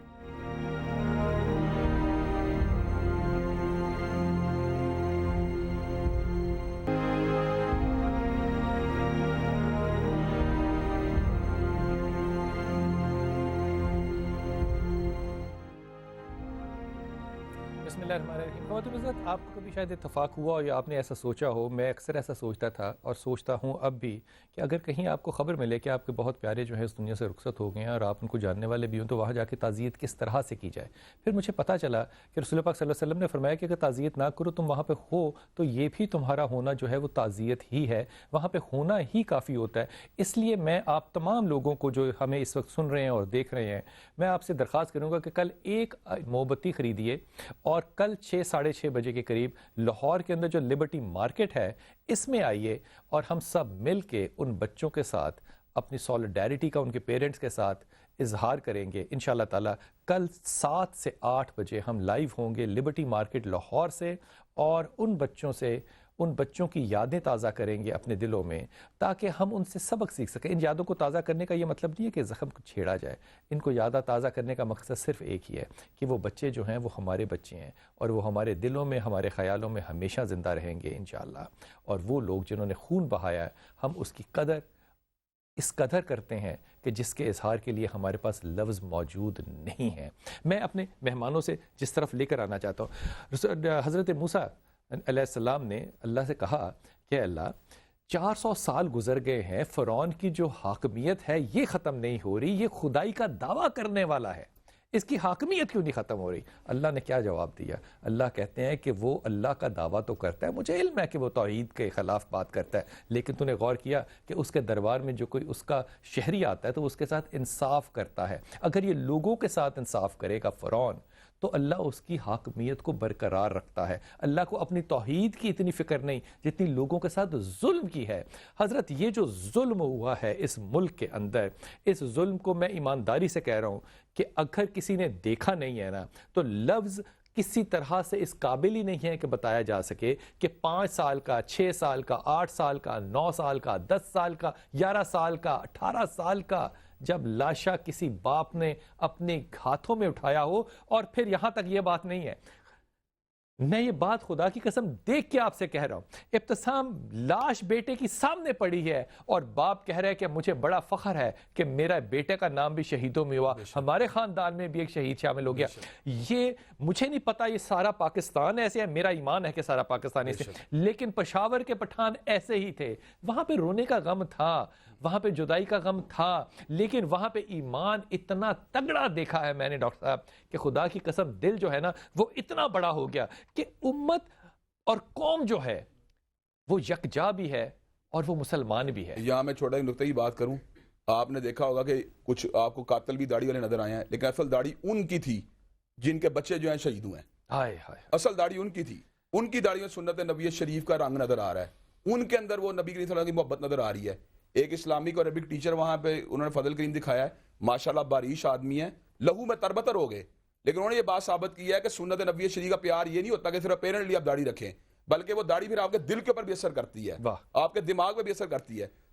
Speaker 2: بسم اللہ الرحمن الرحیم. خواتین حضرات، آپ کو کبھی شاید اتفاق ہوا ہو یا آپ نے ایسا سوچا ہو، میں اکثر ایسا سوچتا تھا اور سوچتا ہوں اب بھی، کہ اگر کہیں آپ کو خبر ملے کہ آپ کے بہت پیارے جو ہیں اس دنیا سے رخصت ہو گئے ہیں اور آپ ان کو جاننے والے بھی ہوں، تو وہاں جا کے تعزیت کس طرح سے کی جائے. پھر مجھے پتہ چلا کہ رسول پاک صلی اللہ علیہ وسلم نے فرمایا کہ اگر تعزیت نہ کرو تم وہاں پہ ہو تو یہ بھی تمہارا ہونا جو ہے وہ تعزیت ہی ہے، وہاں پہ ہونا ہی کافی ہوتا ہے. اس لیے میں آپ تمام لوگوں کو جو ہمیں اس وقت سن رہے ہیں اور دیکھ رہے ہیں، میں آپ سے درخواست کروں گا کہ کل ایک موم بتی خریدیے اور کل 6-6:30 بجے کے قریب لاہور کے اندر جو لبرٹی مارکیٹ ہے اس میں آئیے اور ہم سب مل کے ان بچوں کے ساتھ اپنی سولیڈیرٹی کا ان کے پیرنٹس کے ساتھ اظہار کریں گے. انشاءاللہ تعالی کل 7 سے 8 بجے ہم لائیو ہوں گے لبرٹی مارکیٹ لاہور سے اور ان بچوں کی یادیں تازہ کریں گے اپنے دلوں میں تاکہ ہم ان سے سبق سیکھ سکیں. ان یادوں کو تازہ کرنے کا یہ مطلب نہیں ہے کہ زخم کو چھیڑا جائے. ان کو یادیں تازہ کرنے کا مقصد صرف ایک ہی ہے کہ وہ بچے جو ہیں وہ ہمارے بچے ہیں اور وہ ہمارے دلوں میں، ہمارے خیالوں میں ہمیشہ زندہ رہیں گے انشاءاللہ. اور وہ لوگ جنہوں نے خون بہایا ہے، ہم اس کی قدر اس قدر کرتے ہیں کہ جس کے اظہار کے لیے ہمارے پاس لفظ موجود نہیں ہیں. میں اپنے مہمانوں سے جس طرف لے کر آنا چاہتا ہوں، حضرت موسیٰ علیہ السلام نے اللہ سے کہا کہ اللہ 400 سال گزر گئے ہیں، فرعون کی جو حاکمیت ہے یہ ختم نہیں ہو رہی، یہ خدائی کا دعویٰ کرنے والا ہے، اس کی حاکمیت کیوں نہیں ختم ہو رہی؟ اللہ نے کیا جواب دیا؟ اللہ کہتے ہیں کہ وہ اللہ کا دعویٰ تو کرتا ہے، مجھے علم ہے کہ وہ توحید کے خلاف بات کرتا ہے، لیکن تو نے غور کیا کہ اس کے دربار میں جو کوئی اس کا شہری آتا ہے تو اس کے ساتھ انصاف کرتا ہے. اگر یہ لوگوں کے ساتھ انصاف کرے گا فرعون تو اللہ اس کی حاکمیت کو برقرار رکھتا ہے. اللہ کو اپنی توحید کی اتنی فکر نہیں جتنی لوگوں کے ساتھ ظلم کی ہے. حضرت یہ جو ظلم ہوا ہے اس ملک کے اندر، اس ظلم کو میں ایمانداری سے کہہ رہا ہوں کہ اگر کسی نے دیکھا نہیں ہے نا تو لفظ کسی طرح سے اس قابل ہی نہیں ہے کہ بتایا جا سکے کہ 5 سال کا، 6 سال کا، 8 سال کا، 9 سال کا، 10 سال کا، 11 سال کا، 18 سال کا جب لاشا کسی باپ نے اپنے ہاتھوں میں اٹھایا ہو. اور پھر یہاں تک یہ بات نہیں ہے، میں یہ بات خدا کی قسم دیکھ کے آپ سے کہہ رہا ہوں، ابتسام لاش بیٹے کی سامنے پڑی ہے اور باپ کہہ رہا ہے کہ مجھے بڑا فخر ہے کہ میرا بیٹے کا نام بھی شہیدوں میں ہوا، ہمارے خاندان میں بھی ایک شہید شامل ہو گیا. یہ مجھے نہیں پتا یہ سارا پاکستان ایسے ہے، میرا ایمان ہے کہ سارا پاکستان ایسے، لیکن پشاور کے پٹھان ایسے ہی تھے. وہاں پہ رونے کا غم تھا، وہاں پہ جدائی کا غم تھا، لیکن وہاں پہ ایمان اتنا تگڑا دیکھا ہے میں نے ڈاکٹر صاحب کہ خدا کی قسم دل جو ہے نا وہ اتنا بڑا ہو گیا کہ امت اور قوم جو ہے وہ یکجا بھی ہے اور وہ مسلمان بھی ہے.
Speaker 5: یہاں میں چھوٹا ایک نقطہ ہی بات کروں، آپ نے دیکھا ہوگا کہ کچھ آپ کو قاتل بھی داڑھی والے نظر آئے ہیں، لیکن اصل داڑھی ان کی تھی جن کے بچے جو ہیں شہید ہوئے ہیں. اصل داڑھی ان کی تھی، ان کی داڑھی میں سنت نبی شریف کا رنگ نظر آ رہا ہے، ان کے اندر وہ نبی کریم صلی اللہ علیہ وسلم کی محبت نظر آ رہی ہے. ایک اسلامک اور عربک ٹیچر وہاں پہ انہوں نے فضل کریم دکھایا ہے، ماشاءاللہ باریش آدمی ہے، لہو میں تربتر ہو گئے، لیکن انہوں نے یہ بات ثابت کی ہے کہ سنت نبی شریف کا پیار یہ نہیں ہوتا کہ صرف پیرنٹ لیے آپ داڑھی رکھیں، بلکہ وہ داڑھی پھر آپ کے دل کے اوپر بھی اثر کرتی ہے، آپ کے دماغ پہ بھی اثر کرتی ہے.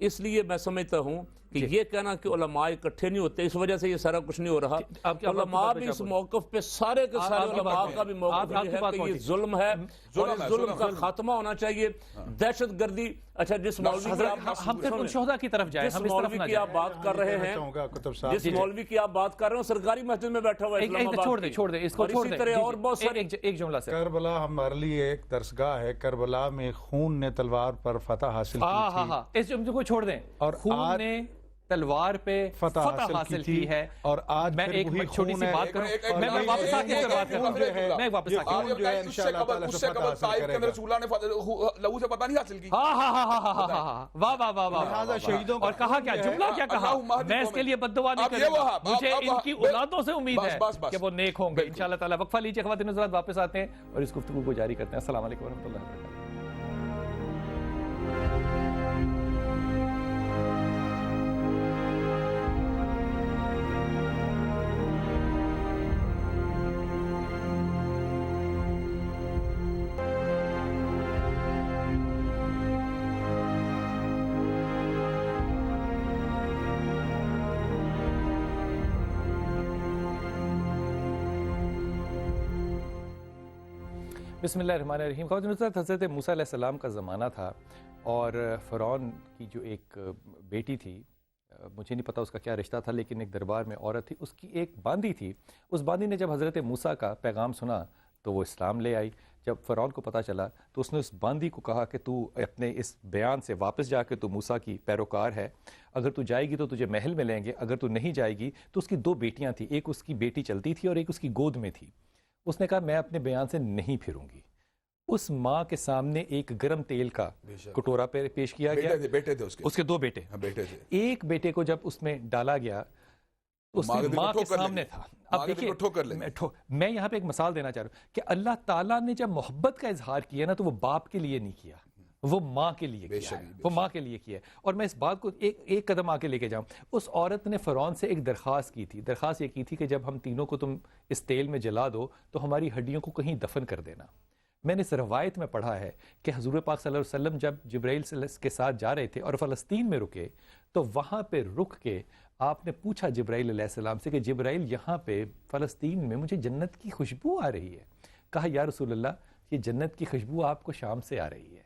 Speaker 6: اس لیے میں سمجھتا ہوں کہ یہ کہنا کہ علماء اکٹھے نہیں ہوتے، اس وجہ سے یہ سارا کچھ نہیں ہو رہا۔ علماء بھی اس موقف پہ سارے کے سارے علماء کا بھی موقف یہ ہے کہ یہ ظلم ہے اور اس ظلم کا خاتمہ ہونا چاہیے۔ دہشت گردی، اچھا جس مولوی
Speaker 2: ہم پھر ان شہداء کی طرف جائیں،
Speaker 6: جس مولوی کی آپ بات کر رہے ہیں، جس مولوی کی آپ بات کر رہے ہیں سرکاری مسجد میں بیٹھا ہوا ہے اسلام آباد کی،
Speaker 2: چھوڑ دیں اس کو،
Speaker 6: اور اسی طرح اور بہت سارے۔
Speaker 2: ایک جملہ سے،
Speaker 4: کربلا ہمارے لیے ایک درسگاہ ہے، کربلا میں خون نے تلوار پر فتح حاصل کی تھی،
Speaker 2: اس جملے کو چھوڑ دیں، اور خون نے تلوار پہ فتح حاصل کی ہے۔
Speaker 4: اور آج
Speaker 2: میں ایک چھوٹی سی بات کروں، میں واپس آ کے بات کروں، میں واپس آ کے
Speaker 4: جو ہے انشاءاللہ تعالیٰ سے فتح حاصل کرے گا۔
Speaker 5: رسول اللہ نے لہو سے پتہ نہیں حاصل کی۔
Speaker 2: ہاں ہاں ہاں ہاں ہاں ہاں، واہ واہ واہ واہ،
Speaker 4: شہیدوں
Speaker 2: اور کہا کیا جملہ کیا کہا، میں اس کے لیے بد دعا نہیں کروں گا، مجھے ان کی اولادوں سے امید ہے کہ وہ نیک ہوں گے انشاءاللہ تعالیٰ۔ وقفہ لیجیے خواتین حضرات، واپس آتے ہیں اور اس گفتگو کو جاری کرتے ہیں۔ السلام علیکم ورحمۃ اللہ وبرکاتہ۔ بسم اللہ الرحمن الرحیم۔ خواتین حضرات، حضرت موسیٰ علیہ السلام کا زمانہ تھا اور فرعون کی جو ایک بیٹی تھی، مجھے نہیں پتا اس کا کیا رشتہ تھا، لیکن ایک دربار میں عورت تھی، اس کی ایک باندی تھی۔ اس باندی نے جب حضرت موسیٰ کا پیغام سنا تو وہ اسلام لے آئی۔ جب فرعون کو پتہ چلا تو اس نے اس باندی کو کہا کہ تو اپنے اس بیان سے واپس جا کے تو موسیٰ کی پیروکار ہے، اگر تو جائے گی تو تجھے محل ملیں گے، اگر تو نہیں جائے گی تو اس کی دو بیٹیاں تھیں، ایک اس کی بیٹی چلتی تھی اور ایک اس کی گود میں تھی۔ اس نے کہا میں اپنے بیان سے نہیں پھروں گی۔ اس ماں کے سامنے ایک گرم تیل کا کٹورا پیش کیا گیا،
Speaker 5: بیٹے تھے
Speaker 2: اس کے دو بیٹے، ایک بیٹے کو جب اس میں ڈالا گیا اس ماں کے سامنے تھا۔ اب دیکھیے میں یہاں پہ ایک مثال دینا چاہ رہا ہوں کہ اللہ تعالیٰ نے جب محبت کا اظہار کیا نا تو وہ باپ کے لیے نہیں کیا، وہ ماں کے لیے کیا، وہ ماں کے لیے کیا۔ اور میں اس بات کو ایک قدم آگے لے کے جاؤں، اس عورت نے فرعون سے ایک درخواست کی تھی، درخواست یہ کی تھی کہ جب ہم تینوں کو تم اس تیل میں جلا دو تو ہماری ہڈیوں کو کہیں دفن کر دینا۔ میں نے اس روایت میں پڑھا ہے کہ حضور پاک صلی اللہ علیہ وسلم جب جبرائیل کے ساتھ جا رہے تھے اور فلسطین میں رکے تو وہاں پہ رک کے آپ نے پوچھا جبرائیل علیہ السلام سے کہ جبرائیل یہاں پہ فلسطین میں مجھے جنت کی خوشبو آ رہی ہے۔ کہا یا رسول اللہ یہ جنت کی خوشبو آپ کو شام سے آ رہی ہے،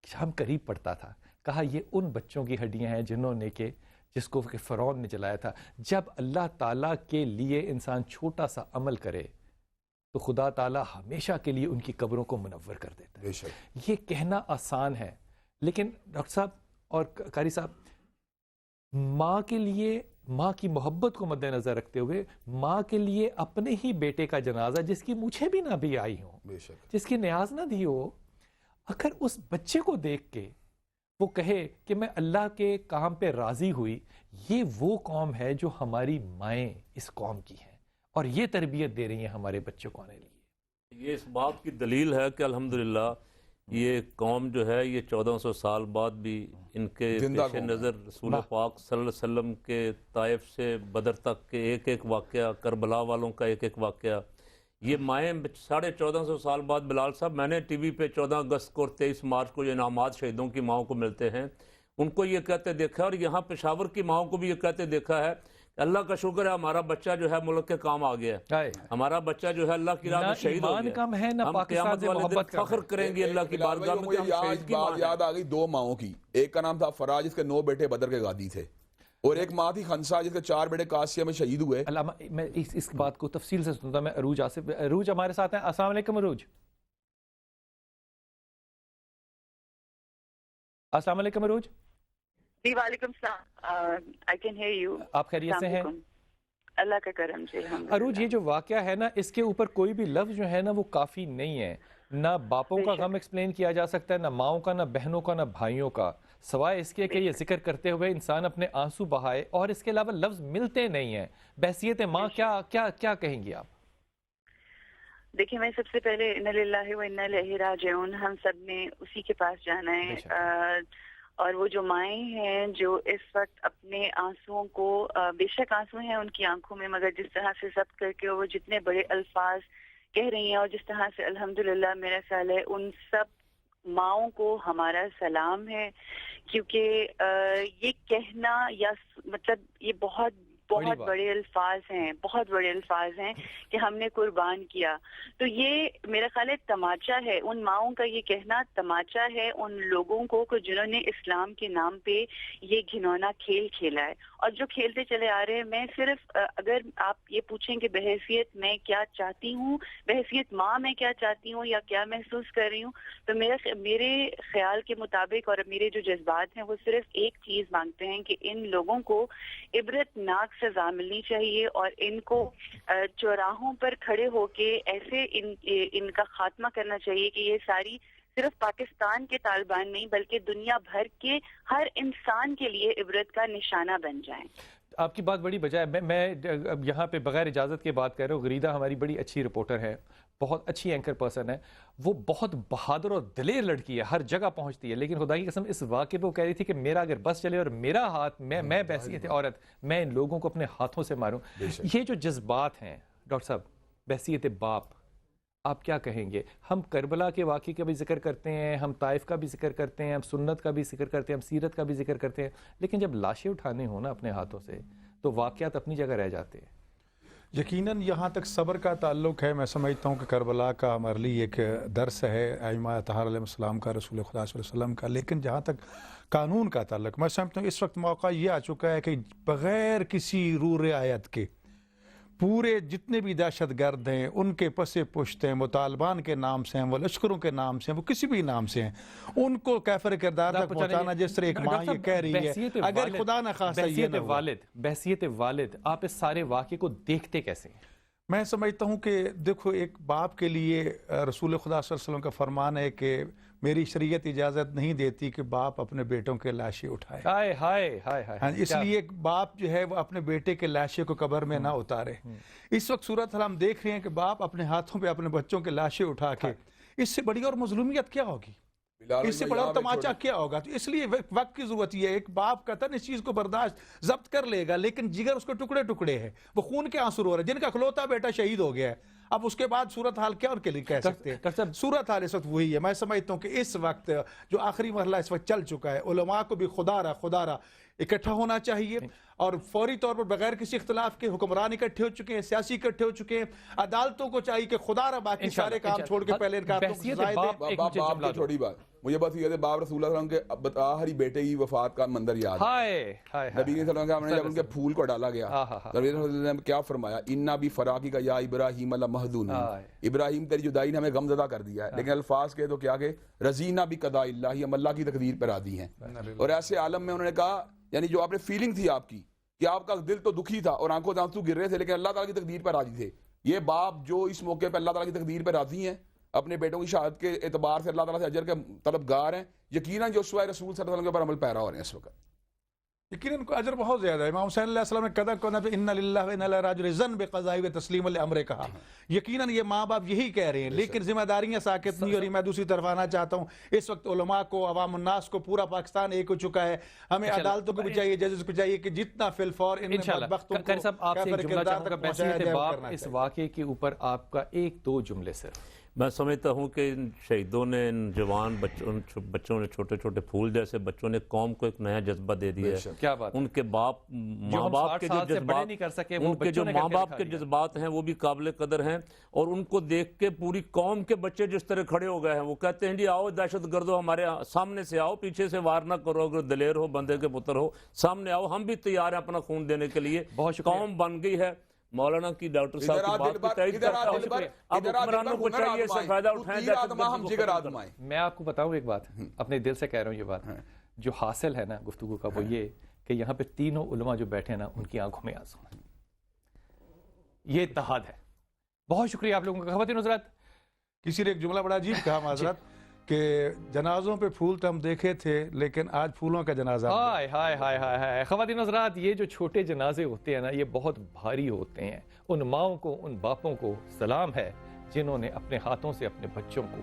Speaker 2: شام قریب پڑتا تھا۔ کہا یہ ان بچوں کی ہڈیاں ہیں جنہوں نے کہ جس کو کہ فرعون نے جلایا تھا۔ جب اللہ تعالیٰ کے لیے انسان چھوٹا سا عمل کرے تو خدا تعالیٰ ہمیشہ کے لیے ان کی قبروں کو منور کر دیتا ہے۔ یہ کہنا آسان ہے، لیکن ڈاکٹر صاحب اور قاری صاحب، ماں کے لیے، ماں کی محبت کو مد نظر رکھتے ہوئے ماں کے لیے اپنے ہی بیٹے کا جنازہ جس کی مجھے بھی نہ بھی آئی ہوں، جس کی نیاز نہ دی ہو، اگر اس بچے کو دیکھ کے وہ کہے کہ میں اللہ کے کام پہ راضی ہوئی، یہ وہ قوم ہے جو ہماری مائیں اس قوم کی ہیں اور یہ تربیت دے رہی ہیں ہمارے بچوں کو آنے لیے۔
Speaker 6: یہ اس بات کی دلیل ہے کہ الحمدللہ یہ قوم جو ہے یہ 1400 سال بعد بھی ان کے پیش نظر رسول پاک صلی اللہ علیہ وسلم کے طائف سے بدر تک کے ایک ایک واقعہ، کربلا والوں کا ایک ایک واقعہ، یہ مائیں 1450 سال بعد، بلال صاحب میں نے ٹی وی پہ 14 اگست کو اور 23 مارچ کو یہ انعامات شہیدوں کی ماؤں کو ملتے ہیں، ان کو یہ کہتے دیکھا، اور یہاں پشاور کی ماؤں کو بھی یہ کہتے دیکھا ہے اللہ کا شکر ہے ہمارا بچہ جو ہے ملک کے کام آ گیا ہے، ہمارا بچہ جو ہے اللہ کی راہ میں شہید ہو گیا، ہم قیامت والے دن فخر کریں گے اللہ کی بارگاہ میں کہ ہم شہید کی ماں ہیں۔
Speaker 5: یاد آ گئی دو ماؤں کی، ایک کا نام تھا فراج جس کے 9 بیٹے بدر کے غازی تھے، اور ایک ماں تھی خنسا جس کے 4 بیٹے قادسیہ میں شہید ہوئے۔
Speaker 2: میں اس بات کو تفصیل سے سنتا، میں عروج آصف، عروج ہمارے ساتھ ہیں۔ السلام علیکم عروج۔ السلام علیکم عروج۔
Speaker 7: جی وعلیکم السلام، I can hear you۔
Speaker 2: آپ خیریت سے ہیں؟
Speaker 7: اللہ کا کرم سے۔
Speaker 2: عروج یہ جو واقعہ ہے نا اس کے اوپر کوئی بھی لفظ جو ہے نا وہ کافی نہیں ہے، نہ باپوں کا غم ایکسپلین کیا جا سکتا ہے، نہ ماؤں کا، نہ بہنوں کا، نہ بھائیوں کا، سوائے اس کے کہ یہ ذکر کرتے ہوئے انسان اپنے آنسو بہائے، اور اس کے علاوہ لفظ ملتے نہیں ہیں۔ بحیثیت ماں کیا کہیں گی آپ؟
Speaker 7: دیکھیں میں سب سے پہلے انا للہ و انا الیہ راجعون، ہم سب نے اسی کے پاس جانا ہے، اور وہ جو مائیں ہیں جو اس وقت اپنے آنسوؤں کو، بے شک آنسو ہیں ان کی آنکھوں میں، مگر جس طرح سے ضبط کر کے وہ جتنے بڑے الفاظ کہہ رہی ہیں، اور جس طرح سے الحمدللہ میرا خیال ہے ان سب ماؤں کو ہمارا سلام ہے، کیونکہ یہ کہنا یا مطلب یہ بہت بڑے الفاظ ہیں، بہت بڑے الفاظ ہیں کہ ہم نے قربان کیا. تو یہ میرا خیال ہے تماچا ہے، ان ماؤں کا یہ کہنا تماچا ہے ان لوگوں کو جنہوں نے اسلام کے نام پہ یہ گھنونا کھیل کھیلا ہے اور جو کھیلتے چلے آ رہے ہیں. میں صرف اگر آپ یہ پوچھیں کہ بحیثیت میں کیا چاہتی ہوں، بحیثیت ماں میں کیا چاہتی ہوں یا کیا محسوس کر رہی ہوں، تو میرے خیال کے مطابق اور میرے جو جذبات ہیں وہ صرف ایک چیز مانگتے ہیں کہ ان لوگوں کو عبرت ناک سزا ملنی چاہیے اور ان کو چوراہوں پر کھڑے ہو کے ایسے ان کا خاتمہ کرنا چاہیے کہ یہ ساری صرف پاکستان کے طالبان نہیں بلکہ دنیا بھر کے ہر انسان کے لیے عبرت کا نشانہ بن جائیں.
Speaker 2: آپ کی بات بڑی بجا ہے. میں یہاں پہ بغیر اجازت کے بات کر رہا ہوں. غریدہ ہماری بڑی اچھی رپورٹر ہے، بہت اچھی اینکر پرسن ہے، وہ بہت بہادر اور دلیر لڑکی ہے، ہر جگہ پہنچتی ہے. لیکن خدا کی قسم اس واقعے پہ وہ کہہ رہی تھی کہ میرا اگر بس چلے اور میرا ہاتھ میں بحیثیت عورت میں ان لوگوں کو اپنے ہاتھوں سے ماروں. یہ جو جذبات ہیں ڈاکٹر صاحب، بحیثیت باپ آپ کیا کہیں گے؟ ہم کربلا کے واقعے کا بھی ذکر کرتے ہیں، ہم طائف کا بھی ذکر کرتے ہیں، ہم سنت کا بھی ذکر کرتے ہیں، ہم سیرت کا بھی ذکر کرتے ہیں، لیکن جب لاشیں اٹھانے ہوں نا اپنے ہاتھوں سے تو واقعات اپنی جگہ رہ جاتے ہیں.
Speaker 4: یقیناً یہاں تک صبر کا تعلق ہے، میں سمجھتا ہوں کہ کربلا کا ہمارے لیے ایک درس ہے ائمہ اطہار علیہ السلام کا، رسول خدا صلی اللہ علیہ وسلم کا. لیکن جہاں تک قانون کا تعلق، میں سمجھتا ہوں اس وقت موقع یہ آ چکا ہے کہ بغیر کسی رو رعایت کے پورے جتنے بھی دہشت گرد ہیں ان کے پس پشت ہیں، وہ طالبان کے نام سے ہیں، وہ لشکروں کے نام سے ہیں، وہ کسی بھی نام سے ہیں، ان کو کیفر کردار تک پہنچانا. جس طرح ایک ماں یہ کہہ رہی ہے اگر خدا نہ خواستہ یہ نہ ہوا.
Speaker 2: بحیثیت والد آپ اس سارے واقعے کو دیکھتے کیسے ہیں؟
Speaker 4: میں سمجھتا ہوں کہ دیکھو ایک باپ کے لیے رسول خدا صلی اللہ علیہ وسلم کا فرمان ہے کہ میری شریعت اجازت نہیں دیتی کہ باپ اپنے بیٹوں کے لاشیں اٹھائے.
Speaker 2: ہائے ہائے ہائے ہائے.
Speaker 4: اس لیے باپ جو ہے وہ اپنے بیٹے کے لاشیں کو قبر میں نہ اتارے. اس وقت صورتحال ہم دیکھ رہے ہیں کہ باپ اپنے ہاتھوں پہ اپنے بچوں کے لاشیں اٹھا کے، اس سے بڑی اور مظلومیت کیا ہوگی؟ اس سے بڑا تماچا کیا ہوگا؟ تو اس لیے وقت کی ضرورت یہ ہے. ایک باپ کا تن اس چیز کو برداشت ضبط کر لے گا، لیکن جگر اس کو ٹکڑے ٹکڑے ہے، وہ خون کے آنسو رو رہے ہیں. جن کا اکلوتا بیٹا شہید ہو گیا ہے، اب اس کے بعد صورتحال کیا ان کے لیے کہہ سکتے ہیں؟ صورتحال اس وقت وہی ہے. میں سمجھتا ہوں کہ اس وقت جو آخری مرحلہ اس وقت چل چکا ہے، علماء کو بھی خدا را اکٹھا ہونا چاہیے اور فوری طور پر بغیر کسی اختلاف کے حکمران اکٹھے ہو چکے ہیں، سیاسی اکٹھے ہو چکے ہیں. عدالتوں کو چاہیے کہ خدا را باقی سارے کام چھوڑ کے پہلے ان کا
Speaker 5: باپ کی چھوٹی بات مجھے بس یہ ہے، باپ رسول اللہ علیہ وسلم کے آخری بیٹے کی وفات کا منظر یاد ہے. نبی صلی اللہ علیہ وسلم جب ان کے پھول کو ڈالا گیا، نبی صلی اللہ علیہ وسلم نے کیا فرمایا؟ انا بھی فراقی کا یا ابراہیم لمحزون، ابراہیم تیری جدائی نے ہمیں غم زدہ کر دیا ہے. لیکن الفاظ کے تو کیا کہ رضینا بھی قضاء اللہ، ہم اللہ کی تقدیر پر راضی ہیں. اور ایسے عالم میں انہوں نے کہا، یعنی جو آپ نے فیلنگ تھی آپ کی کہ آپ کا دل تو دکھی تھا اور آنکھوں سے آنسو گر رہے تھے، لیکن اللہ تعالیٰ کی تقدیر پر راضی تھے. یہ باپ جو اس موقع پہ اللہ تعالیٰ کی تقدیر پر راضی ہیں، اپنے بیٹوں کی شہادت کے اعتبار سے اللہ تعالیٰ سے اجر کے طلبگار ہیں، یقیناً جو اسوہ رسول صلی اللہ علیہ وسلم کے اوپر عمل پیرا ہو رہے ہیں اس وقت.
Speaker 4: یقیناً کو اجر بہت زیادہ ہے. امام حسین علیہ السلام نے قدر کو نبی ان للہ و انا الیہ راجعون ذن بقضاء و تسلیم الامر کہا. یقیناً یہ ماں باپ یہی کہہ رہے ہیں، لیکن ذمہ داریاں ساکت نہیں ہو رہی. میں دوسری طرف آنا چاہتا ہوں، اس وقت علماء کو، عوام الناس کو، پورا پاکستان ایک ہو چکا ہے. ہمیں عدالتوں کو بھی چاہیے، ججز کو چاہیے کہ جتنا فی الفور ان بدبختوں کو کیفر کردار تک پہنچایا جائے.
Speaker 2: اس واقعے کے اوپر آپ کا ایک دو جملے صرف.
Speaker 6: میں سمجھتا ہوں کہ ان شہیدوں نے، ان جوان بچوں نے، چھوٹے چھوٹے پھول جیسے بچوں نے قوم کو ایک نیا جذبہ دے دیا ہے.
Speaker 2: کیا بات!
Speaker 6: ان کے ماں باپ کے جو جذبات، ان کے جو ماں باپ کے جذبات ہیں وہ بھی قابل قدر ہیں. اور ان کو دیکھ کے پوری قوم کے بچے جس طرح کھڑے ہو گئے ہیں، وہ کہتے ہیں جی آؤ دہشت گردو، ہمارے سامنے سے آؤ، پیچھے سے وار نہ کرو، اگر دلیر ہو، بندے کے پتر ہو، سامنے آؤ، ہم بھی تیار ہیں اپنا خون دینے کے لیے.
Speaker 2: قوم
Speaker 6: بن گئی ہے. مولانا کی ڈاکٹر صاحب کی بات کی تائید کرتا ہوں. اب حکمرانوں کو چاہیے اس سے فائدہ اٹھائیں.
Speaker 2: میں آپ کو بتاؤں ایک بات، اپنے دل سے کہہ رہا ہوں یہ بات جو حاصل ہے نا گفتگو کا، وہ یہ کہ یہاں پہ تینوں علماء جو بیٹھے ہیں نا، ان کی آنکھوں میں آنسو ہیں. یہ اتحاد ہے. بہت شکریہ آپ لوگوں کا. خواتین حضرات،
Speaker 4: کسی نے ایک جملہ بڑا عجیب کہا معذرت کہ جنازوں پہ پھول تو ہم دیکھے تھے لیکن آج پھولوں کا جنازہ.
Speaker 2: ہائے ہائے ہائے ہائے ہائے. خواتین حضرات، یہ جو چھوٹے جنازے ہوتے ہیں نا، یہ بہت بھاری ہوتے ہیں. ان ماؤں کو، ان باپوں کو سلام ہے جنہوں نے اپنے ہاتھوں سے اپنے بچوں کو